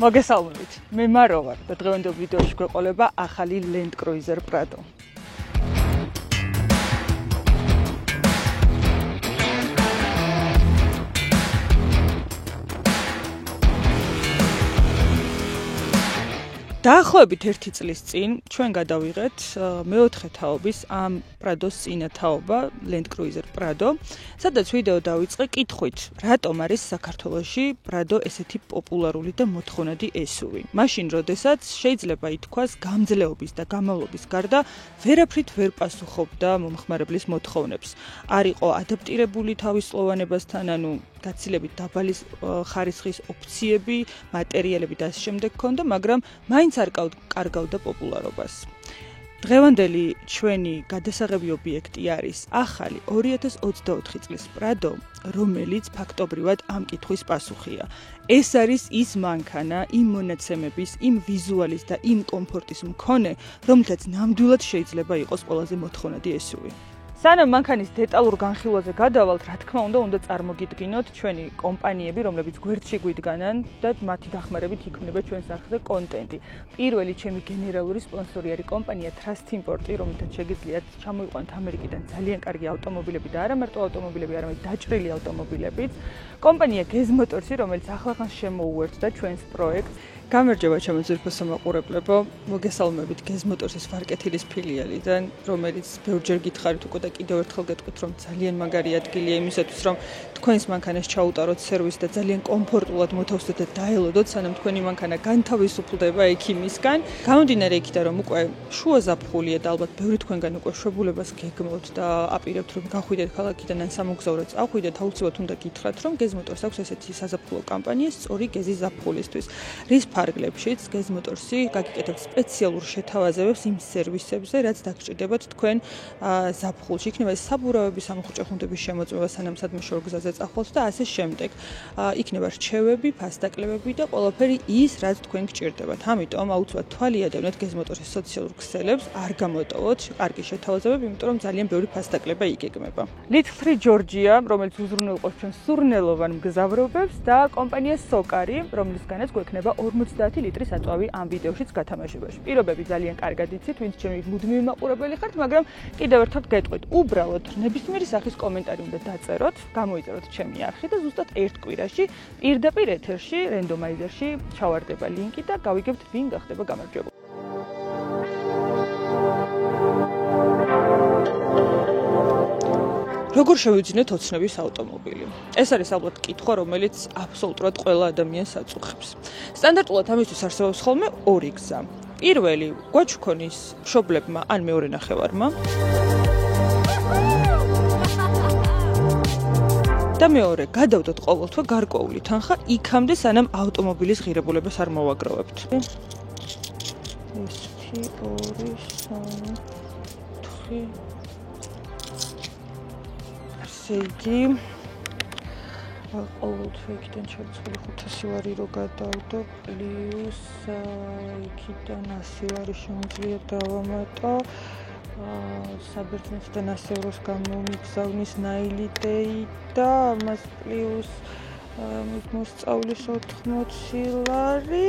მოგესალმებით. მე მარო ვარ და დღევანდელ ვიდეოში გვეყოლება ახალი Land Cruiser Prado. დაახლოებით 1 წლის წინ ჩვენ გადავიღეთ მეოთხე თაობის ამ Prado-ს წინა თაობა Land Cruiser Prado, სადაც ვიდეო დავიწყე კითხვით, რატომ არის საქართველოში Prado ესეთი პოპულარული და მოთხოვნადი SUV. მაშინ, როდესაც შეიძლება ითქვას, გამძლეობის და გამავლობის გარდა ვერაფრით ვერ პასუხობდა მომხმარებლის მოთხოვნებს. არ იყო ადაპტირებული თავისუფლებასთან, ანუ გაცილებით დაბალი ხარისხის ოფციები, მატერიალები და ასე შემდეგ ჰქონდა, მაგრამ მაინც არ კარგავდა პოპულარობას. დღევანდელი ჩვენი გადასაღები ობიექტი არის ახალი 2024 წლის Prado, რომელიც ფაქტობრივად ამ კითხვის პასუხია. ეს არის ის მანქანა, იმ მონაცემების, იმ ვიზუალის და იმ კომფორტის მქონე, რომელსაც ნამდვილად შეიძლება იყოს ყველაზე მოთხოვნადი SUV. სანამ მანქანის დეტალურ განხილვაზე გადავალთ, რა თქმა უნდა წარმოგიდგინოთ ჩვენი კომპანიები, რომლებიც გვერდში გვიდგანან და მათი დახმარებით იქმნება ჩვენს არხზე კონტენტი. პირველი ჩემი გენერალური სპონსორი არის კომპანია Trust Import, რომელთაც შეგიძლიათ ჩამოიყვანოთ ამერიკიდან ძალიან კარგი ავტომობილები და არა მარტო ავტომობილები, არამედ დაჭრილი ავტომობილებიც. კომპანია Gez Motors, რომელიც ახლახანს შემოუერთდა ჩვენს პროექტს. გამარჯობა ჩემო ძვირფასო მაყურებლებო, მოგესალმებით Gez Motors-ის ვარკეთილის ფილიალიდან, რომელიც ბევრჯერ გითხარით უკვე და კიდევ ერთხელ გეტყვით, რომ ძალიან მაგარი ადგილია იმისათვის, რომ თქვენს მანქანას ჩაუტაროთ სერვისს და ძალიან კომფორტულად მოთავსდეთ და დაელოდოთ, სანამ თქვენი მანქანა განთავისუფლდება ექიმისგან. გამომდინარე იქიდან, რომ უკვე შუა ზაფხულია და ალბათ ბევრი თქვენგან უკვე შვებულებას გეგმავთ და აპირებთ, რომ გახვიდეთ ქალაქიდან ან სამოგზაუროდ წახვიდეთ, აუცილებლად უნდა გითხრათ, რომ Gez Motors აქვს ესეთი საზაფხულო კამპანია სწორი გეზის ზაფხულისთვის. რის ფარგლებშიც Gez Motors-ი გაგიკეთებთ სპეციალურ შეთავაზებებს იმ სერვისებზე, რაც დაგჭირდებათ თქვენ ზაფხულში. იქნება ეს საბურავები, სამოხუჭე ხუნდების შემოწმება, სანამ სადმე შორ გზაზე წახვალთ და ასე შემდეგ. იქნება რჩევები, ფასდაკლებები და ყველაფერი ის, რაც თქვენ გჭირდებათ. ამიტომ აუცილებლად თვალი ადევნეთ Gez Motors-ის სოციალურ ქსელებს, არ გამოტოვოთ კარგი შეთავაზებები, იმიტომ რომ ძალიან ბევრი ფასდაკლება იგეგმება. Little Georgia, რომელიც უზრუნველყოფს ჩვენს სურნელოვან მგზავრობებს და კომპანია Sokari, რომლისგანაც გვექნება 50 ლიტრის აწვავი ამ ვიდეოშიც გათამაშებაში. პირობები ძალიან კარგად იცით, ვინც ჩემი მუდმივი მაყურებელი ხართ, მაგრამ კიდევ ერთხელ გეტყვით, უბრალოდ ნებისმიერი სახის კომენტარი უნდა დაწეროთ, გამოიწეროთ ჩემი არხი და ზუსტად ერთ კვირაში პირდაპირ ეთერში, რენდომაიზერში ჩავარდება ლინკი და გავიგებთ, ვინ გახდება გამარჯვებული. როგორ შევიძინეთ ოცნების ავტომობილი? ეს არის ალბათ კითხვა, რომელიც აბსოლუტურად ყველა ადამიანს აწუხებს. სტანდარტულად ამისთვის არსებობს ხოლმე ორი გზა. პირველი, გვაჩქონის მშობლებმა ან მეორე ნახევარმა. და მეორე, გადავდოთ ყოველთვე გარკვეული თანხა იქამდე, სანამ ავტომობილის ღირებულებას არ მოვაგროვებთ. 1 2 3 4 იგი ყოველთვე იქიდან ჩარიცხული 500 ლარი რო გადავდო პლუს იქიდან 100 ლარი შემიძლია დავამატო საბერძნეთიდან 100 ევროს გამომიგზავნის ნაილიდეი და ამას პლუს მოსწავლის 80 ლარი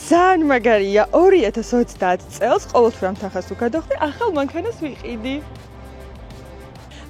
ძალიან მაგარია 2030 წელს ყოველთვე ამ თანხას თუ გადავხდი ახალ მანქანას ვიყიდი.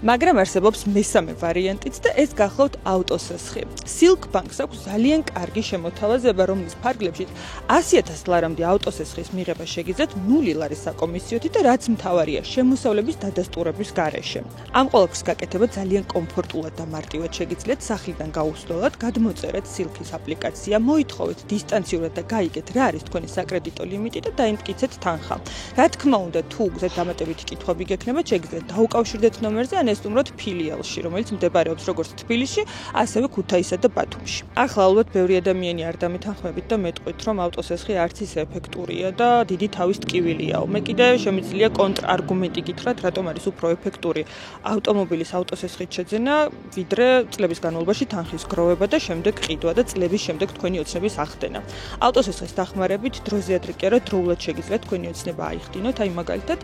მაგრამ არსებობს მესამე ვარიანტიც და ეს გახლავთ ავტოსესხი. Silk Bank-ს აქვს ძალიან კარგი შემოთავაზება, რომლის ფარგლებში 100,000 ლარამდე ავტოსესხის მიღება შეგიძლიათ 0 ლარის საკომისიოთი და რაც მთავარია, შემოსავლების დადასტურების გარეშე. ამ ყველაფრის გაკეთება ძალიან კომფორტულად და მარტივად შეგიძლიათ სახლიდან გაუსვლელად, გადმოწერეთ Silk-ის აპლიკაცია, მოითხოვეთ დისტანციურად და გაიგეთ რა არის თქვენი საკრედიტო ლიმიტი და დაიმტკიცეთ თანხა. რა თქმა უნდა, თუ გზად დამატებითი კითხვები გექნებათ, შეგიძლიათ დაუკავშირდეთ ნომერზე ან ესტუმროთ ფილიალში, რომელიც მდებარეობს როგორც თბილისში, ასევე ქუთაისსა და ბათუმში. ახლა ალბათ ბევრი ადამიანი არ დამეთანხმებით და მეტყვით, რომ ავტოსესხი არც ის ეფექტურია და დიდი თავის ტკივილიაო. მე კიდე შემიძლია კონტრარგუმენტი გითხრათ, რატომ არის უფრო ეფექტური ავტომობილის ავტოსესხით შეძენა, ვიდრე წლების განმავლობაში თანხის გროვება და შემდეგ ყიდვა და წლების შემდეგ თქვენი ოცნების ახდენა. ავტოსესხის დახმარებით დროზე ადრე კი არა დროულად შეგიძლიათ თქვენი ოცნება აიხდინოთ, აი მაგალითად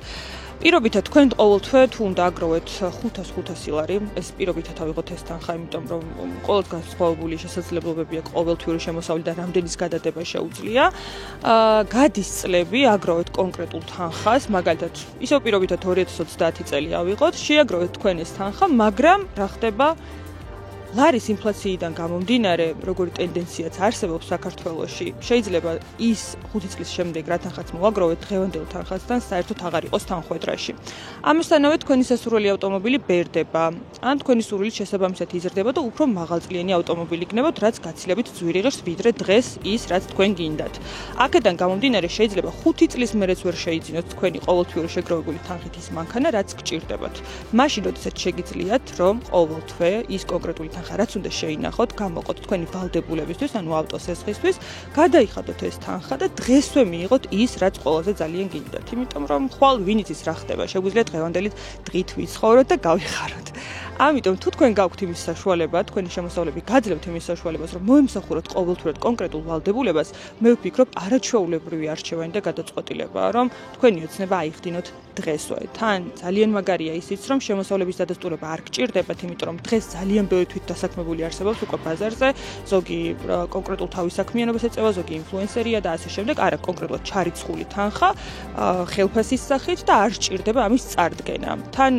პირობითად თქვენ ყოველთვე თუ უნდა აგროვეთ 500 ლარი, ეს პირობითად ავიღოთ ეს თანხა, იმიტომ რომ ყოველთვის განსხვავებული შესაძლებლობები აქვს ყოველთვიური შემოსავალი და რამდენის გადადება შეუძლია. გადის წლები, აგროვეთ კონკრეტულ თანხას, მაგალითად, ისევ პირობითად 2030 წელი ავიღოთ, შეაგროვეთ თქვენ ეს თანხა, მაგრამ რა ხდება? ლარის ინფლაციიდან გამომდინარე, როგორი ტენდენციაც არსებობს საქართველოში, შეიძლება ის 5 წლის შემდეგ რა თანხაც მოაგროვეთ დღევანდელ თანხასთან საერთოდ აღარ იყოს თანხვედრაში. ამისთანავე თქვენი სასურველი ავტომობილი ბერდება, ან თქვენი სურვილით შესაბამისად იზრდება და უფრო მაღალწლიანი ავტომობილი გნებოთ, რაც გაცილებით ძვირი ღირს ვიდრე დღეს ის, რაც თქვენ გინდათ. აქედან გამომდინარე, შეიძლება 5 წლის მერეც ვერ შეიძინოთ თქვენი ყოველთვიური შეგროვებული თანხით ის მანქანა, რაც გჭირდებათ. მაშინ, როდესაც შეგიძლიათ, რომ ყოველთვე ის კონკრეტული რაც უნდა შეინახოთ, გამოყოთ თქვენი ვალდებულებისთვის, ანუ ავტოს ესხისთვის, გადაიხადოთ ეს თანხა და დღესვე მიიღოთ ის, რაც ყველაზე ძალიან გინდათ. იმიტომ რომ ხვალ ვინ იცის რა ხდება, შეგვიძლია დღევანდელი დღით ვიცხოვროთ და გავიხაროთ. ამიტომ თუ თქვენ გაქვთ იმის საშუალება, თქვენი შემოსავლები გაძლევთ იმის საშუალებას, რომ მოემსახუროთ ყოველთვიურად კონკრეტულ ვალდებულებას, მე ვფიქრობ, არაჩვეულებრივი არჩევანი და გადაწყვეტილებაა, რომ თქვენი ოცნება აიხდინოთ დღესვე. თან ძალიან მაგარია ისიც, რომ შემოსავლების დადასტურება არ გჭირდებათ, იმიტომ რომ დღეს ძალიან ბევრი თვითდასაქმებული არსებობს უკვე ბაზარზე, ზოგი კონკრეტულ თავის საქმიანობას ეწევა, ზოგი ინფლუენსერია და ასე შემდეგ, არა კონკრეტულად ჩარიცხული თანხა, ხელფასის სახით და არ სჭირდება ამის წარდგენა. თან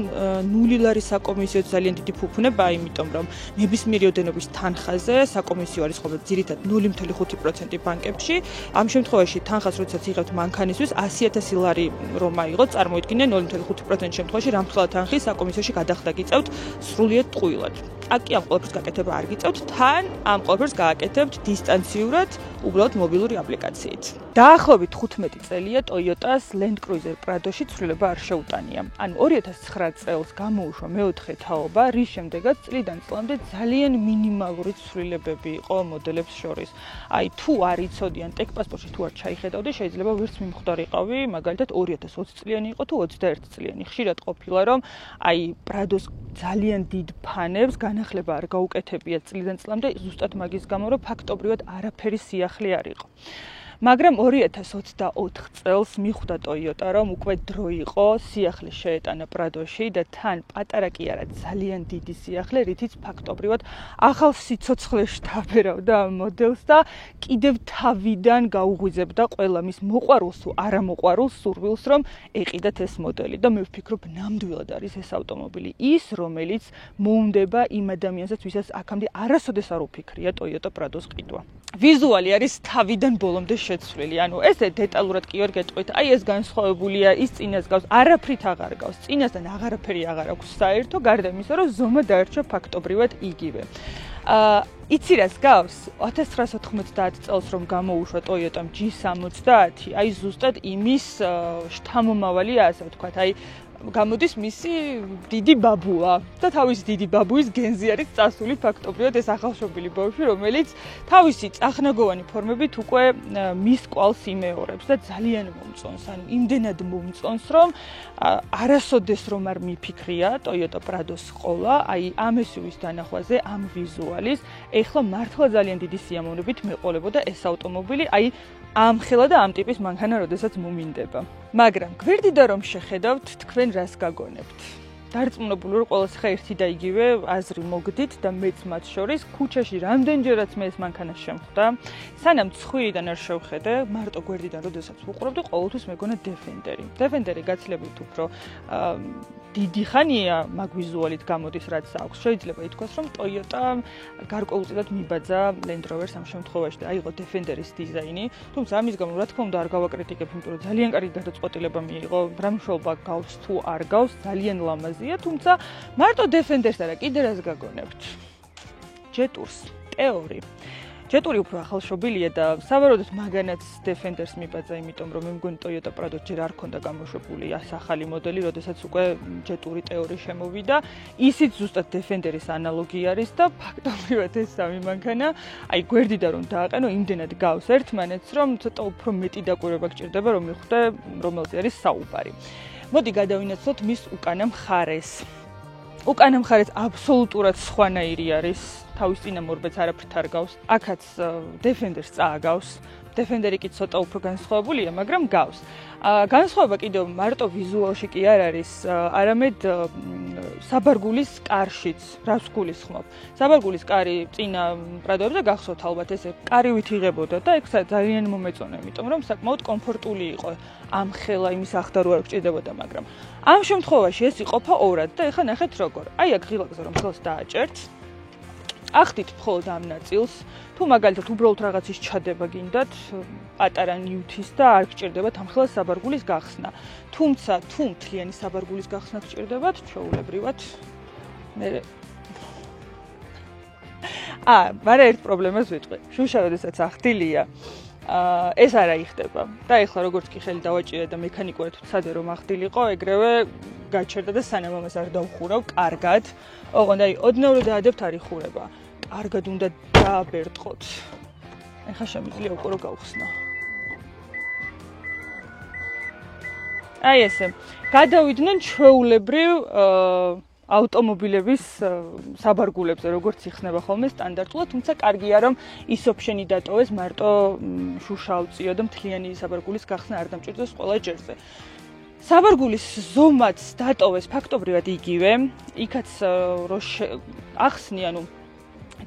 0 ლარის საკომისიო ძალიან დიდი ფუფუნებაა, იმიტომ რომ ნებისმიერი ოდენობის თანხაზე საკომისიო არის ხოლმე ძირითად 0.5% ბანკებში. ამ შემთხვევაში თანხას როდესაც იღებთ მანქანისთვის 100.000 ლარი რომ აიღოთ, წარმოიდგინე 0.5% შემთხვევაში რამხელა თანხის საკომისიოში გადახდა გიწევთ სრულიად ტყუილად. აკი ამ ყველაფერს გაკეთება არ გიწევთ, თან ამ ყველაფერს გააკეთებთ დისტანციურად, უბრალოდ მობილური აპლიკაციით. დაახლოებით 15 წელია Toyota's Land Cruiser Prado-ში ცვლილება არ შეუტანია. ანუ 2009 წელს გამოუშვა მეოთხე თაობა, რის შემდეგაც წლიდან წლამდე ძალიან მინიმალური ცვლილებები იყო მოდელებს შორის. აი თუ არ იცოდიან ტექპასპორტში თუ არ ჩაიხედავდი, შეიძლება ვერც მიმხვდარიყავი, მაგალითად 2020 წლიანი იყო თუ 21 წლიანი. ხშირად ყოფილა რომ აი Prado-ს ძალიან დიდ ფანებს განახლება არ გაუკეთებიათ წლიდან წლამდე, ზუსტად მაგის გამო, რომ ფაქტობრივად არაფერი სიახლე არ იყო. მაგრამ 2024 წელს მიხვდა Toyota, რომ უკვე დრო იყო სიახლე შეეტანა Prado-ში და თან პატარა კი არა ძალიან დიდი სიახლე, რითიც ფაქტობრივად ახალ სიცოცხლეში დაბერავდა ამ მოდელს და კიდევ თავიდან გაუღვიძებდა ყველა მის მოყვარულს თუ არამოყვარულს სურვილს, რომ ეყიდათ ეს მოდელი და მე ვფიქრობ, ნამდვილად არის ეს ავტომობილი ის, რომელიც მოუნდება იმ ადამიანსაც, ვისაც აქამდე არასოდეს არ უფიქრია Toyota Prado-s ყიდვა. ვიზუალი არის თავიდან ბოლომდე შეცვლილი. ანუ ესე დეტალურად კი ვერ გეტყვით. აი ეს განსხვავებულია, ის წინას გავს, არაფრით აღარ გავს. წინასთან აღარაფერი აღარ აქვს საერთო, გარდა იმისა, რომ ზომა დაერჩა ფაქტობრივად იგივე. იცი რას გავს? 1990 წელს რომ გამოუშვა Toyota G70, აი ზუსტად იმის შთამომავალია, ასე ვთქვათ, აი გამოდის მისი დიდი ბაბუა და თავისი დიდი ბაბუის გენზე არის წასული ფაქტობრივად ეს ახალშობილი ბავშვი, რომელიც თავისი წახნაგოვანი ფორმებით უკვე მის კვალს იმეორებს და ძალიან მომწონს, ანუ იმდენად მომწონს, რომ არასოდეს რომ არ მიფიქრია Toyota Prado-s ყოლა, აი ამ SUV-ის დანახვაზე, ამ ვიზუალის, ეხლა მართლა ძალიან დიდი სიამოვნებით მეყოლებოდა ეს ავტომობილი, აი ამ ხელა და ამ ტიპის მანქანა, როდესაც მომინდება. მაგრამ გვერდიდან რომ შეხედავთ, თქვენ რას გაგონებთ? დარწმუნებული ვარ, ყველას ხა ერთი და იგივე აზრი მოგდით და მეც მათ შორის ქუჩაში რამდენჯერაც მე ეს მანქანა შემხვდა. სანამ ცხვირიდან არ შევხედე, მარტო გვერდიდან როდესაც ვუყურებდი, ყოველთვის მეგონა Defender-ი. Defender-ი გაცილებით უფრო დიდი ხანია მაგ ვიზუალით გამოდის, რაც აქვს. შეიძლება ითქვას, რომ Toyota გარკვეულწილად მიბაძა Land Rover-ს ამ შემთხვევაში და აიღო Defender-ის დიზაინი. თუმცა ამის გამო რა თქმა უნდა არ გავაკრიტიკებ, იმიტომ რომ ძალიან კარგი გადაწყვეტილება მიიღო. რამშობა გავს თუ არ გავს, ძალიან ლამაზია, თუმცა მარტო Defender-ს არა, კიდე რას გაგონებთ? Jetours, ტეორი. Jetour უფრო ახალშობილია და სავარაუდოდ მაგანაც Defender-ს მიბაძა, იმიტომ რომ მე მგონი Toyota Prado ჯერ არ ქონდა გამოშვებული ახალი მოდელი, როდესაც უკვე Jetour ტეორი შემოვიდა. ისიც ზუსტად Defender-ის ანალოგი არის და ფაქტობრივად ეს სამი მანქანა, აი გვერდიდან რომ დააყენო, იმდენად გავს ერთმანეთს, რომ ცოტა უფრო მეტი დაკვირვება გჭირდება, რომ მიხვდე, რომელზე არის საუბარი. მოდი გადავინაცვლოთ მის უკანა მხარეს. უკანა მხარეს აბსოლუტურად სხვანაირი არის. თავის წინამორბედს არაფრით არ გავს. აქაც Defender-ს წააგავს. Defender-ი კი ცოტა უფრო განსხვავებულია, მაგრამ გავს. განსხვავება კიდევ მარტო ვიზუალში კი არ არის, არამედ საბარგულის კარშიც, რას გულისხმობ. საბარგულის კარი წინა პრადოებზე გახსოვთ ალბათ ესე კარივით იღებოდა და ეგ ძალიან მომეწონა, იმიტომ რომ საკმაოდ კომფორტული იყო. ამ ხელა იმის ახდარვა არ გჭირდებოდა, მაგრამ ამ შემთხვევაში ეს იყოფა ორად და ეხლა ნახეთ როგორ. აი აქ ღილაკზე რომ ხელს დააჭერთ, ახდით მხოლოდ ამ ნაწილს, თუ მაგალითად უბრალოდ რაღაცის ჩადება გინდათ, პატარა ნიუთის და არ გჭირდებათ ამ ხელას საბარგულის გახსნა. თუმცა თუ მთლიანი საბარგულის გახსნა გჭირდებათ, ჩვეულებრივად მე მაგრამ ერთ პრობლემას ვიტყვი. შუშა როდესაც ახდილია, ეს არა იხდება. და ეხლა როგორც კი ხელი დავაჭირე და მექანიკურად ვცადე რომ ახდილიყო, ეგრევე გაჩერდა და სანამ ამას არ დავხურავ კარგად, ოღონდ აი ოდნავ რომ დაადებთ არ იხურება. კარგად უნდა დააბერტყოთ. ეხლა შემიძლია უკვე რომ გავხსნა. აი ესე. გადავიდნენ ჩვეულებრივ ავტომობილების საბარგულებზე, როგორც იხსნება ხოლმე სტანდარტულად, თუმცა კარგია რომ ის ოფშენი დატოვეს, მარტო შუშა ავწიო და მთლიანი საბარგულის გახსნა არ დამჭირდეს ყველა ჯერზე. საბარგულის ზომაც დატოვეს ფაქტობრივად იგივე, იქაც ახსნი, ანუ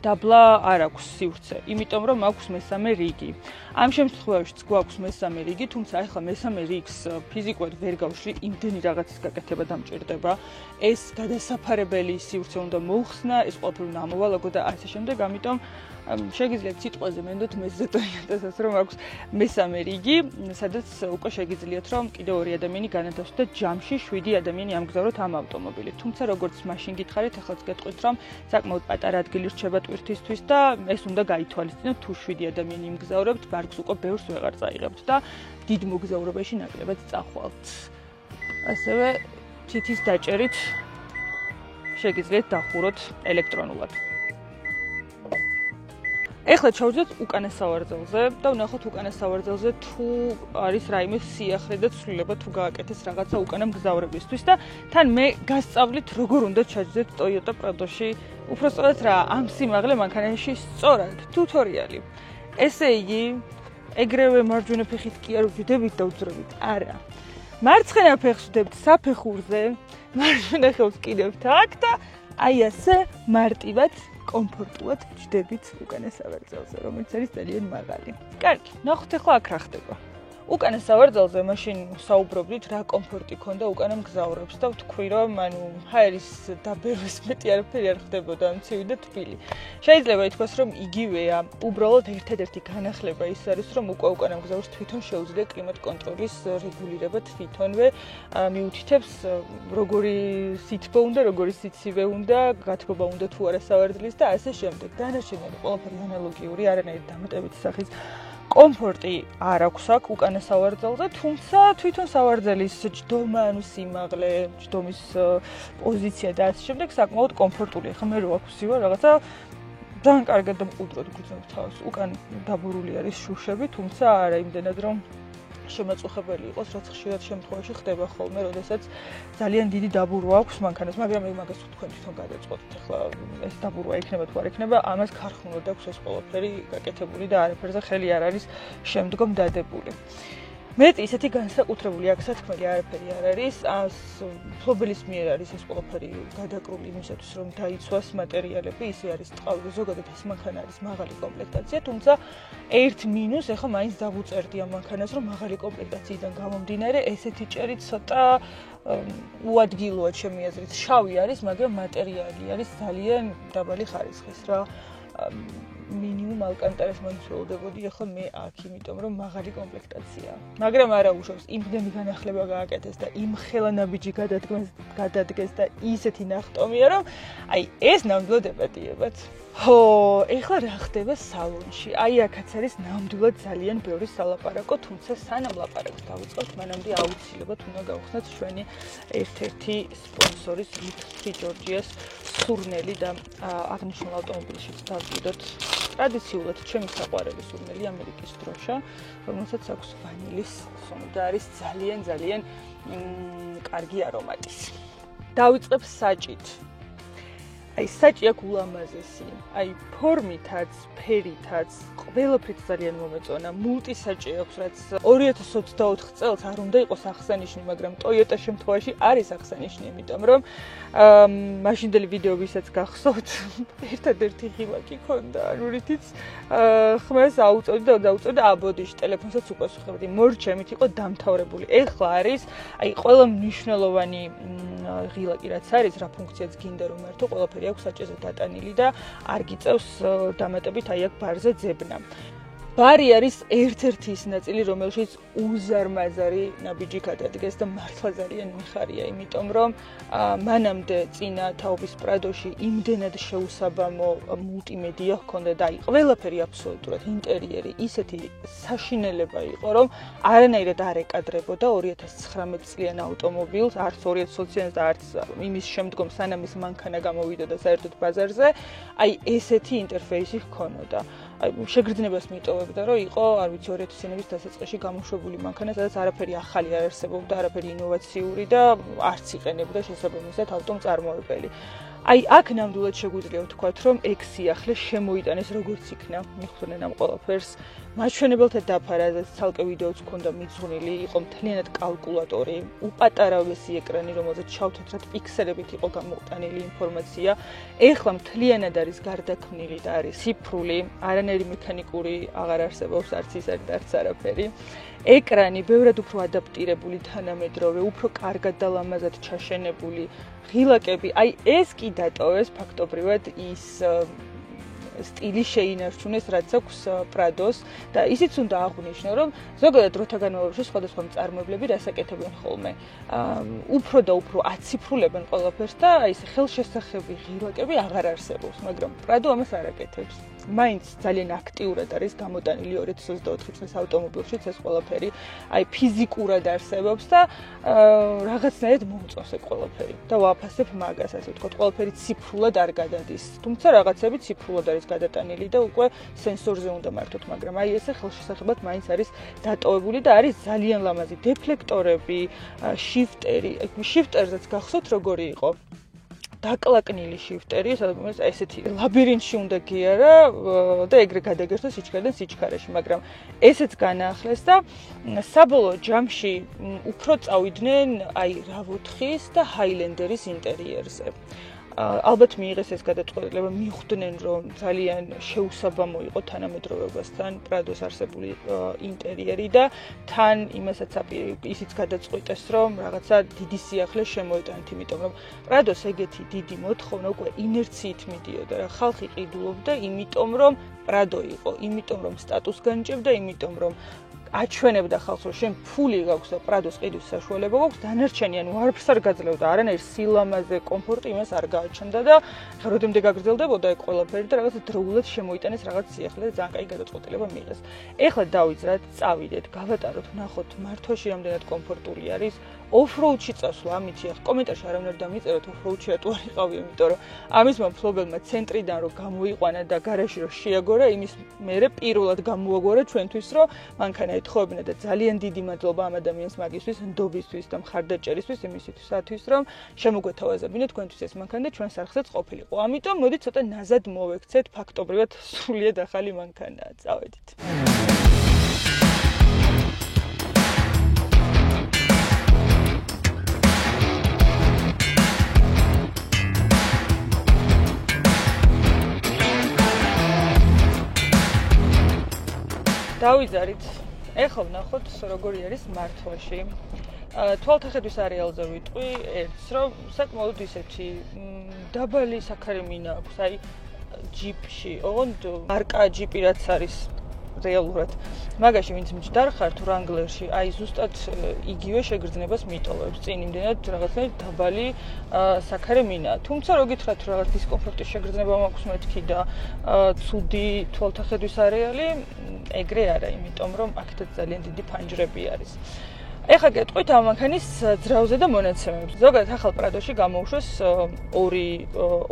დაბლა არ აქვს სივრცე, იმიტომ რომ აქვს მესამე რიგი. ამ შემთხვევაშიც გვაქვს მესამე რიგი, თუმცა ახლა მესამე რიგს ფიზიკურად ვერ გავშლი, იმდენი რაღაცის გაკეთება დამჭირდება. ეს გადასაფარებელი სივრცე უნდა მოუხსნა, ეს ყველაფერი უნდა ამოვალაგო და ასე შემდეგ, ამიტომ შეგიძლიათ სიტყვაზე მენდოთ მე-ზეტოიათასაც რომ აქვს მესამე რიგი, სადაც უკვე შეგიძლიათ რომ კიდევ 2 ადამიანი განათავსოთ და ჯამში 7 ადამიანი ამგზავროთ ამ ავტომობილით. თუმცა როგორც მაშინ გითხარით, ახლა გეტყვით რომ საკმაოდ პატარა ადგილი რჩება ტვირთისთვის და ეს უნდა გაითვალისწინოთ, თუ 7 ადამიანი იმგზავრებთ, ბარგს უკვე ბევრს ვეღარ წაიღებთ და დიდ მოგზაურობაში ნაკლებად წახვალთ. ასევე თითის დაჭერით შეგიძლიათ დახუროთ ელექტრონულად. ეხლა ჩავძვეთ უკანა სავარძელზე და ვნახოთ უკანა სავარძელზე თუ არის რაიმე სიახლე და ცვლილება თუ გააკეთეს რაღაცა უკანა მგზავრებისთვის და თან მე გასწავლით როგორ უნდა ჩაჯდეთ Toyota Prado-ში უпростად რა ამ სიმაღლე მანქანაში სწორად ტუტორიალი. ესე იგი, ეგრევე მარჯვენა ფეხით კი არ ვჯდებით და ვძრებით. არა. მარცხენა ფეხს ვდებთ საფეხურზე, მარჯვენა ხელს კიდევთ აქ და აი ასე მარტივად კომფორტულად ვჯდებით უკანა სავარძელზე, რომელიც არის ძალიან მაღალი. კარგი, ნახოთ ახლა აქ რა ხდება. უკანა სავარძელზე მაშინ საუბრობდით რა კომფორტი ქონდა უკანა მგზავრებს და ვთქვი რომ ანუ ჰაერის დაბერვის მეტი არაფერი არ ხდებოდა, მცივი და თბილი. შეიძლება ითქვას რომ იგივეა, უბრალოდ ერთადერთი განახლება ის არის რომ უკანა მგზავრს თვითონ შეუძლია კლიმატ კონტროლის რეგულირება თვითონვე მიუთითებს როგორი სითბო უნდა, როგორი სიცივე უნდა, გათბობა უნდა თუ არა სავარძლის და ასე შემდეგ. დანარჩენები ყველაფერი ანალოგიური, არანაირი დამატებითი სახის კომფორტი არ აქვს აქ უკანა სავარძელზე, თუმცა თვითონ სავარძელის ჯდომა, ანუ სიმაღლე, ჯდომის პოზიცია და ასე შემდეგ საკმაოდ კომფორტულია. ხა მე რო აქვსივარ რაღაცა ძალიან კარგად და მყუდროდ გრძნობ თავს. უკან დაბურული არის შუშები, თუმცა არა იმდენად რომ შემაწუხებელი იყოს, რაც ხშირად შემთხვევაში ხდება ხოლმე, როდესაც ძალიან დიდი დაბურვა აქვს მანქანას, მაგრამ მე მაგას თქვენ თვითონ გადაწყობთ. ახლა ეს დაბურვა იქნება თუ არ იქნება, ამას ქარხნულად აქვს ეს ყველაფერი გაკეთებული და არაფერზე ხელი არ არის შემდგომ დადებული. მეტი ისეთი განსაკუთრებული აქ სათქმელი არაფერი არ არის, მფლობელის მიერ არის ეს ყველაფერი გადაკრული იმისათვის, რომ დაიცვას მატერიალები, ისე არის ტყავი, ზოგადად ეს მანქანა არის მაღალი კომპლექტაცია, თუმცა ერთ მინუს, ახლა მაინც დავუწერდი ამ მანქანას, რომ მაღალი კომპლექტაციიდან გამომდინარე, ესეთი ჭერი ცოტა უადგილოა ჩემი აზრით. შავი არის, მაგრამ მატერიალი არის ძალიან დაბალი ხარისხის რა. მინიმუმ ალკანტარას მომსვლელდებოდი ახლა მე აქ, იმიტომ რომ მაღალი კომპლექტაციაა. მაგრამ არა უშავს, იმდენი განახლება გააკეთეს და იმ ხელანაბიჯი გადადგეს და ისეთი ნახტომია, რომ აი ეს ნამდვილად ეპატიებათ. ხო, ეხლა რა ხდება სალონში? აი აქაც არის ნამდვილად ძალიან ბევრი სალაპარაკო, თუმცა სანამ ლაპარაკს დავიწყებთ, მანამდე აუცილებლად უნდა გავხსნათ ჩვენი ერთ-ერთი სპონსორის Three Georgias სურნელი და აღნიშნულ ავტომობილშიც დავდიდოთ ტრადიციულად ჩემი საყვარელი სურნელი ამერიკის დროშა, რომელსაც აქვს ვანილის სუნი და არის ძალიან კარგი არომატის. დავიწყებ საჭით. აი საჭი აქვს ულამაზესი, აი ფორმითაც, ფერითაც, ყველაფრით ძალიან მომეწონა. მულტისაჭი აქვს, რაც 2024 წელს არ უნდა იყოს აღსანიშნი, მაგრამ Toyota შემთხვევაში არის აღსანიშნი, იმიტომ რომ მაშინდელი ვიდეოებისაც გახსოვთ, ერთადერთი ღილაკი ქონდა, რითიც ხმას აუწევდი და დაუწევდი აბოდიში, ტელეფონსაც უკვე ვსხებდი. მორჩემით იყო დამთავრებული. ეხლა არის აი ყველა მნიშვნელოვანი ღილაკი რაც არის, რა ფუნქციაც გინდა რომ მართო, ყველაფერი აქვს საჭეზე დატანილი და არ გიწევს დამატებით აი აქ ბარზე ძებნა. ბარი არის ერთ-ერთი ის ნაწილი, რომელშიც უზარმაზარი ნაბიჯი გადადგეს და მართლა ძალიან მიხარია, იმიტომ რომ მანამდე წინა თაობის პრადოში იმდენად შეუსაბამო მულტიმედია ჰქონდა და აი ყველაფერი აბსოლუტურად ინტერიერი ისეთი საშინელება იყო, რომ არანაირად არ ეკადრებოდა 2019 წლიან ავტომობილს, არც 2020 და არც იმის შემდგომ სანამ ის მანქანა გამოვიდოდა საერთოდ ბაზარზე, აი ესეთი ინტერფეისი ჰქონოდა. შეგრძნებას მიტოვებდა, რომ იყო, არ ვიცი, 2000-იანების დასაწყისში გამოშვებული მანქანა, სადაც არაფერი ახალი არ არსებობდა, არაფერი ინოვაციური და არც იყენებდა შესაბამისად ავტომწარმოებელი. აი, აქ ნამდვილად შეგვიძლია ვთქვათ, რომ ექს-სიახლე შემოიტანეს როგორც იქნა, მიხვდნენ ამ ყველაფერს. მაჩვენებელთა დაფა, სადაც ცალკე ვიდეოც ჰქონდა მიძღვნილი, იყო მთლიანად კალკულატორი, უპატარავესი ეკრანი, რომელზეც შავ-თეთრად პიქსელებით იყო გამოყვანილი ინფორმაცია. ეხლა მთლიანად არის გარდაქმნილი და არის ციფრული, არანაირი მექანიკური აღარ არსებობს, არც ის არც არაფერი. ეკრანი ბევრად უფრო ადაპტირებული თანამედროვე, უფრო კარგად და ლამაზად ჩაშენებული ღილაკები. აი ეს კი დატოვეს ფაქტობრივად ის სტილი შეინარჩუნეს, რაც აქვს პრადოს და ისიც უნდა აღვნიშნო, რომ ზოგადად დროთა განმავლობაში სხვადასხვა მწარმოებლები რას აკეთებენ ხოლმე. უფრო და უფრო აციფრულებენ ყველაფერს და აი ეს ხელშესახები ღილაკები აღარ არსებობს, მაგრამ პრადო ამას არ აკეთებს. მაინც ძალიან აქტიურად არის გამოტანილი 2024 წლის ავტომობილშიც ეს ყველაფერი, აი ფიზიკურად არსებობს და რაღაცნაირად მომწონს ეს ყველაფერი და ვაფასებ მაგას, ასე ვთქვათ, ყველაფერი ციფრულად არ გადადის. თუმცა რაღაცები ციფრულად არის გადატანილი და უკვე სენსორზე უნდა მართოთ, მაგრამ აი ესე ხელშესახებად მაინც არის დატოვებული და არის ძალიან ლამაზი დეფლექტორები, შიფტერი. შიფტერზეც გახსოვთ როგორი იყო? დაკლაკნილი შიფტერი, სადაც ესეთი ლაბირინთში უნდა გიარა და ეგრე გადაგერთო სიჩქარიდან სიჩქარეში, მაგრამ ესეც განაახლეს და საბოლოო ჯამში უფრო წავიდნენ აი რავოთხის და ჰაილენდერის ინტერიერზე. ალბათ მიიღეს ეს გადაწყვეტილება, მიხვდნენ რომ ძალიან შეუსაბამო იყო თანამედროვეობასთან პრადოს არსებული ინტერიერი და თან იმასაც ისიც გადაწყვიტეს რომ რაღაცა დიდი სიახლე შემოეტანთ, იმიტომ რომ პრადოს ეგეთი დიდი მოთხოვნა უკვე ინერციით მიდიოდა რა, ხალხი ყიდულობდა, იმიტომ რომ პრადო იყო, იმიტომ რომ სტატუსს განიჭებდა, იმიტომ რომ აჩვენებდა ხალხს, რომ შენ ფული გაქვს და პრადოს ყიდვის საშუალება გაქვს, დანარჩენი ანუ არაფერს არ გაძლევდა, არანაირ სილამაზე, კომფორტი იმას არ გააჩნდა და როდემდე გაგრძელდებოდა ეგ ყველაფერი და რაღაც დროულად შემოიტანეს რაღაც სიახლე და ძალიან კაი გადაწყვეტილება მიიღეს. ეხლა დავიძრათ, წავიდეთ, გავატაროთ, ნახოთ მართვაში რამდენად კომფორტული არის. ოფროუდში წასვლა, ამითი ახ კომენტარში არავინ არ დამიწეროთ ოფროუდში რატო არ იყავი, იმიტომ რომ ამისმა მფლობელმა ცენტრიდან რომ გამოიყვანა და გარაჟი რომ შეაგორა, იმის მერე პირველად გამოაგორა ჩვენთვის, რომ მანქანა ეთხოვებინა და ძალიან დიდი მადლობა ამ ადამიანს მაგისთვის, ნდობისთვის და მხარდაჭერისთვის იმისათვის, რომ შემოგვეთავაზებინეთ თქვენთვის ეს მანქანა და ჩვენს არხზეც ყოფილიყო. ამიტომ მოდით ცოტა ნაზად მოვექცეთ, ფაქტობრივად სრულიად ახალი მანქანაა. წავედით. დავიძარით. ეხლა ვნახოთ როგორი არის მართვაში. თვალთახედვის არეალზე ვიტყვი ერთს, რომ საკმაოდ ისეთი დაბალი საქარი მინა აქვს, აი ჯიპში, ოღონდ მარკა ჯიპი რაც არის რეალურად. მაგაში ვინც მჯდარ ხარ თუ რანგლერში, აი ზუსტად იგივე შეგრძნებას მიტოვებს. წინ იმდენად რაღაცნაირად დაბალი საქარი მინაა. თუმცა რო გითხრათ რომ რაღაც დისკომფორტის შეგრძნება მაქვს მეთქი და ცუდი თვალთახედვის არეალი, ეგრე არა, იმიტომ რომ აქეთაც ძალიან დიდი ფანჯრები არის. ეხლა გეტყვით ამ მანქანის ძრავზე და მონაცემებზე. ზოგადად ახალ პრადოში გამოუშვეს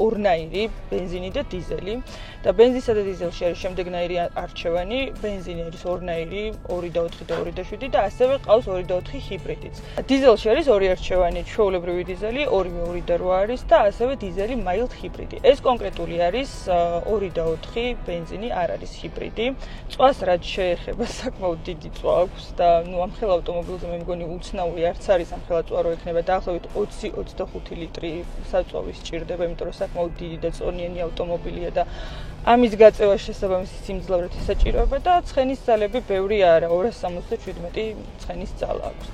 ორნაირი ბენზინი და დიზელი და ბენზინსა და დიზელში არის შემდეგნაირი არჩევანი. ბენზინი არის ორნაირი 2 და 4 და 2 და 7 და ასევე ყავს 2 და 4 ჰიბრიდიც. დიზელში არის ორი არჩევანი, ჩვეულებრივი დიზელი 2 და 8 არის და ასევე დიზელი mild ჰიბრიდი. ეს კონკრეტული არის 2 და 4 ბენზინი, არ არის ჰიბრიდი. წვას რაც შეეხება საკმაოდ დიდი წვა აქვს და ამ ხელ ავტომობილზე მე მგონი უცნაური არც არის ამ ხელა წვა რო ექნება დაახლოებით 20-25 ლიტრი საწვავის სჭირდება, იმიტომ რომ საკმაოდ დიდი და წონიანი ავტომობილია და ამის გაწევა შესაბამისი სიმძლავრით ესაჭიროება და ცხენის ძალები ბევრი არა, 277 ცხენის ძალა აქვს.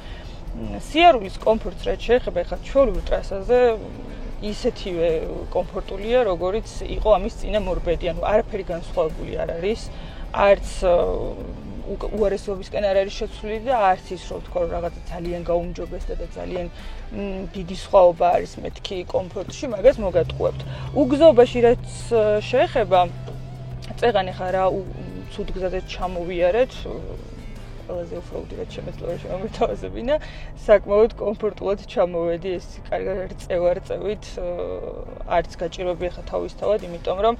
სიარულის კომფორტს რაც შეეხება, ხა ჩვეულებრივ ტრასაზე ისეთივე კომფორტულია, როგორიც იყო ამის წინა მორბედი, ანუ არაფერი განსხვავებული არ არის, არც უარესობისკენ არ არის შეცვლილი და არც ის რომ თქვა რომ რაღაცა ძალიან გაუმჯობესდა და ძალიან დიდი სხვაობა არის მეთქი კომფორტში, მაგას მოგატყუებთ. უგზობაში რაც შეეხება, წეღანი ხა რა ცუდ გზაზე ჩამოვიარეთ, ყველაზე უფრო უდიდად შემეძლო რომ შემომეთავაზებინა, საკმაოდ კომფორტულად ჩამოვედი, ეს კარგად რწევით არც გაჭირვები ხა თავისთავად, იმიტომ რომ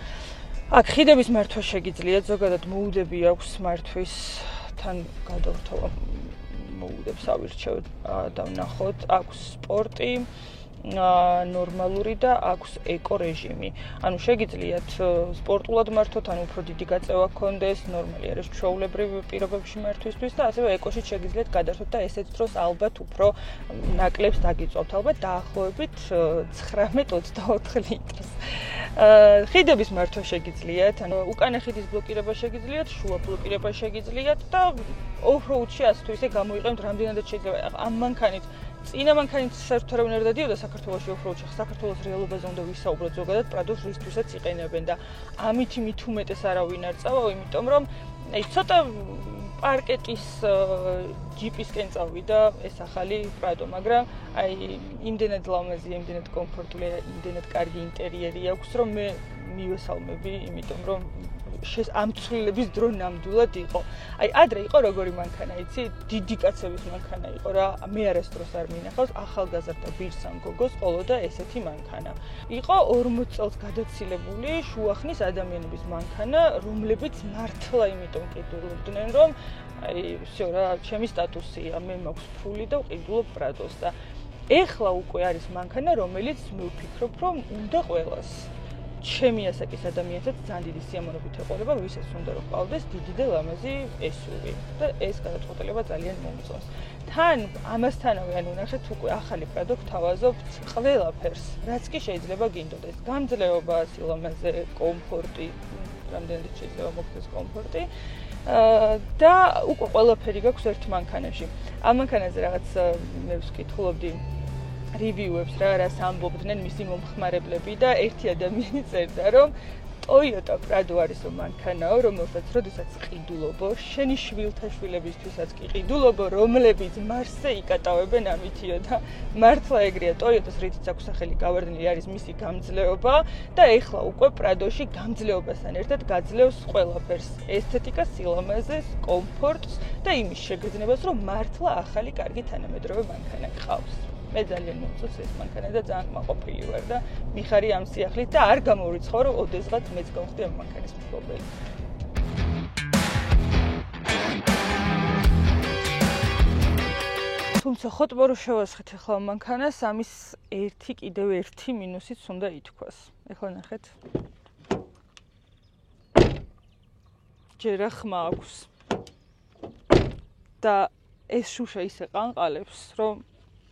აქ ხიდების მართვა შეგიძლიათ, ზოგადად მოუდები აქვს მართვის, თან გადავრთვა მოუდებს ავირჩევთ და ვნახოთ, აქვს სპორტი, ნორმალური და აქვს ეკო რეჟიმი. ანუ შეგიძლიათ სპორტულად მართოთ, ანუ უფრო დიდი გაწევა გქონდეს, ნორმალი არის ჩვეულებრივი პირობებში მართვისთვის და ასევე ეკოში შეგიძლიათ გადართოთ და ესეთ დროს ალბათ უფრო ნაკლებს დაგიწვავთ, ალბათ დაახლოებით 19-24 litrს. ხიდების მართვა შეგიძლიათ, ანუ უკანა ხიდის ბლოკირება შეგიძლიათ, შუა ბლოკირება შეგიძლიათ და off-road-ში ასე თუ ისე გამოიყენებთ რამდენადაც შეიძლება. ამ მანქანით წინა მანქანით საერთოდ არავინ არ დადიოდა საქართველოში off-road-ში, საქართველოს რეალობაზე უნდა ვისაუბროთ, ზოგადად პრადოს რისთვისაც იყენებენ და ამით მით უმეტეს არავინ არ წავა, იმიტომ რომ ცოტა პარკეტის ჯიპისკენ წავიდა ეს ახალი პრადო, მაგრამ იმდენად ლამაზია, იმდენად კომფორტულია, იმდენად კარგი ინტერიერი აქვს, რომ მე მივესალმები, იმიტომ რომ ამ ცვლილების დრო ნამდვილად იყო. ადრე იყო როგორი მანქანა, იცი? დიდი კაცების მანქანა იყო რა. მე არასდროს არ მინახავს ახალგაზრდა ბირსან გოგოს ყოლოდა ესეთი მანქანა. იყო 40 წელს გადაცილებული შუახნის ადამიანების მანქანა, რომლებიც მართლა იმიტომ ყიდულობდნენ, რომ всё რა, ჩემი სტატუსია, მე მაქვს ფული და ვყიდულობ პრადოს და ეხლა უკვე არის მანქანა, რომელიც მე ვფიქრობ, რომ უნდა ყველას ჩემი ასაკის ადამიანსაც ძალიან დიდი სიამოვნებით ეყოლება, ვისაც უნდა რომ ყავდეს დიდი და ლამაზი SUV და ეს გადაწყვეტილება ძალიან მომწონს. თან ამასთანავე, ანუ ნახეთ უკვე ახალი პრადო გთავაზობთ ყველაფერს, რაც კი შეიძლება გინდოდეს. გამძლეობა, სილამაზე, კომფორტი, რამდენადაც შეიძლება მოგდეს კომფორტი. და უკვე ყველაფერი გაქვს ერთ მანქანაში. ამ მანქანაზე რაღაც მე ვკითხულობდი review-ებს რას ამბობდნენ მისი მომხმარებლები და ერთი ადამიანი წერდა, რომ Toyota Prado არის მანქანაო, რომელსაც როდესაც ყიდულობო, შენი შვილთა შვილებისთვისაც კი ყიდულობო, რომლებიც მარსზე იკატავებენ ამითიო და მართლა ეგრეა. Toyota-ს რითიც აქვს სახელი გავარდნილი არის მისი გამძლეობა და ეხლა უკვე Prado-ში გამძლეობასთან ერთად გაძლევს ყველაფერს, ესთეტიკას, სილამაზეს, კომფორტს და იმის შეგრძნებას, რომ მართლა ახალი კარგი თანამედროვე მანქანა გყავს. მე ძალიან მომწონს ეს მანქანა და ძალიან მაყოფილი ვარ და მიხარი ამ სიახლით და არ გამოვიცხო რომ ოდესღაც მეც გავხდი ამ მანქანის მფლობელი. თუმცა ხოტბო რო შევასხეთ ახლა ამ მანქანას, ამის კიდევ ერთი მინუსიც უნდა ითქვას. ახლა ნახეთ. ჯერა ხმა აქვს. და ეს შუშა ისე ყანყალებს, რომ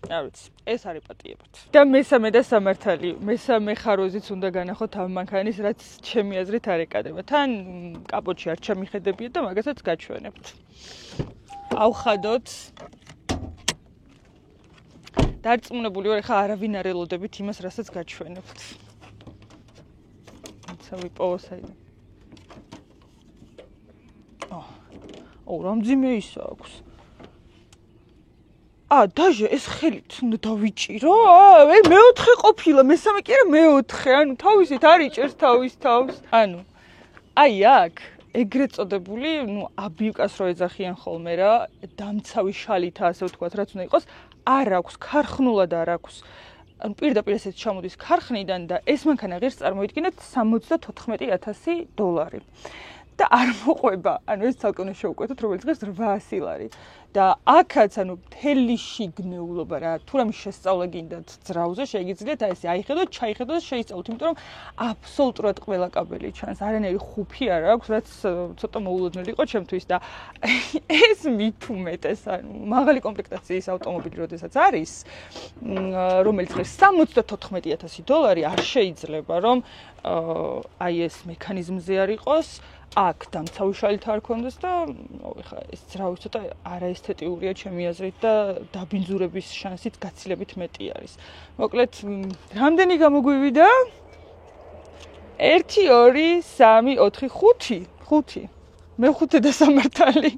არ ვიცი, ეს არის პატიებად. და მესამე და სამართალი, მესამე ხაროზიც უნდა განახოთ ამ მანქანის, რაც ჩემი აზრით არ ეკადება. თან კაპოტში არ ჩამიხედებიათ და მაგასაც გაჩვენებთ. ავხადოთ. დარწმუნებული ვარ, ხა არავინ არ ელოდებით იმას, რასაც გაჩვენებთ. ცა ვიპოვო საიდან. რამძიმე ისა აქვს. დაჟე ეს ხელით უნდა დავიჭირო? მეოთხე ყოფილა, მესამე კი არა მეოთხე, ანუ თავისით არ იჭერს თავის თავს. ანუ აქ ეგრეთ წოდებული, აბიუკას რო ეძახიან ხოლმე რა, დამცავი შალით ასე ვთქვათ, რაც უნდა იყოს, არ აქვს, ქარხნულად არ აქვს. ანუ პირდაპირ ესეც ჩამოდის ქარხნიდან და ეს მანქანა ღირს წარმოიდგინეთ $74,000 და არ მოყვება, ანუ ეს ცალკე უნდა შევკვეთოთ, რომელიც ღირს 800 ლარი. და აქაც ანუ მთელი შიგნეულობა რა, თუ რამე შესწავლა გინდათ ძრავზე, შეგიძლიათ აი ესე აიხედოთ, ჩაიხედოთ და შეისწავლოთ, იმიტომ რომ აბსოლუტურად ყველა კაბელი ჩანს, არანაირი ხუფი არ აქვს, რაც ცოტა მოულოდნელი იყო ჩემთვის და ეს მით უმეტეს, ანუ მაღალი კომპლექტაციის ავტომობილი როდესაც არის, რომელიც ღირს $74,000 არ შეიძლება რომ აი ეს მექანიზმზე არ იყოს. აქ დამცავი შალით არ ქონდეს და ხა ეს ძრავი ცოტა არაესთეტიურია ჩემი აზრით და დაბინძურების შანსიც გაცილებით მეტი არის. მოკლედ, რამდენი გამოგვივიდა? 1 2 3 4 5 მეხუთე და სამართალი.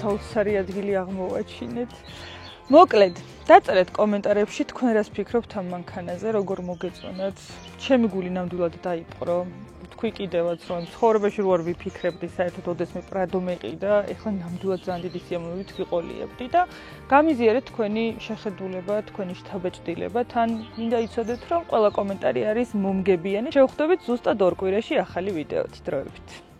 საოცარი ადგილი აღმოვაჩინეთ. მოკლედ, დაწერეთ კომენტარებში თქვენ რას ფიქრობთ ამ მანქანაზე, როგორ მოგეწონათ. ჩემი გული ნამდვილად დაიპყრო. თქვი კიდევაც რომ ცხოვრებაში რო არ ვიფიქრებდი, საერთოდ ოდესმე პრადო მეყიდა, ეხლა ნამდვილად ძალიან დიდი სიამოვნებით ვიყოლიებდი და გამიზიარეთ თქვენი შეხედულება, თქვენი შთაბეჭდილება, თან მინდა იცოდეთ რომ ყველა კომენტარი არის მომგებიანი. შევხვდებით ზუსტად 2 კვირაში ახალი ვიდეოთი. დროებით.